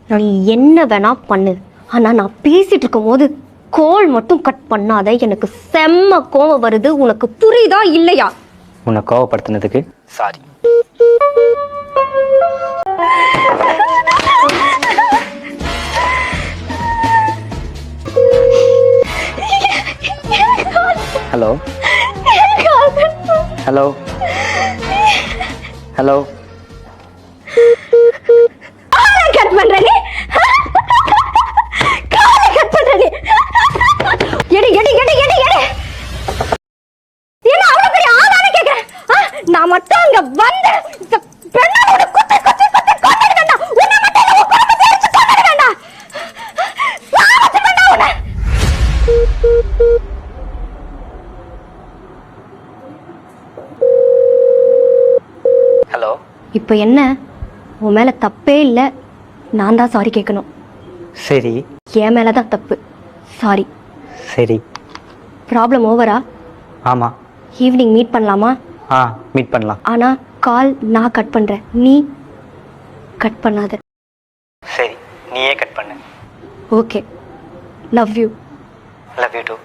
நீ என்ன வேணா பண்ணு, ஆனா நான் பேசிட்டு இருக்கும் போது கோல் மட்டும் கட் பண்ணாத. எனக்கு செம்ம கோவம் வருது. உனக்கு புரியுதா இல்லையா? உன்னை கோவப்படுத்தினதுக்கு sorry. Hello hello hello cut பண்ற நீ, காலை கட் பண்ற நீ. எடி எடி எடி எடி எடி. என்ன அவ்வளவு பெரிய ஆளானு கேக்குறேன்? நான் மட்டும் அங்க வந்து இந்த பெண்ணோட குத்து குத்து குத்து கொன்னுடுவேன்டா. உன்னை மட்டும் இல்ல, உன் குடும்பத்தை எரிச்சு கொன்னுடுவேன்டா. சாவச்சுடுவேன்டா உன்னை. ஹலோ. இப்போ என்ன? உன் மேல தப்பே இல்லை, நான் தான் சாரி கேட்கணும். சரி. என் மேல தான் தப்பு, சாரி. சரி. ப்ராப்ளம் ஓவரா? ஆமாம். ஈவினிங் மீட் பண்ணலாமா? மீட் பண்ணலாம். ஆனா கால் நான் கட் பண்றேன், நீ கட் பண்ணாத. சரி, நீயே கட் பண்ணு. Okay, love you. Love you two.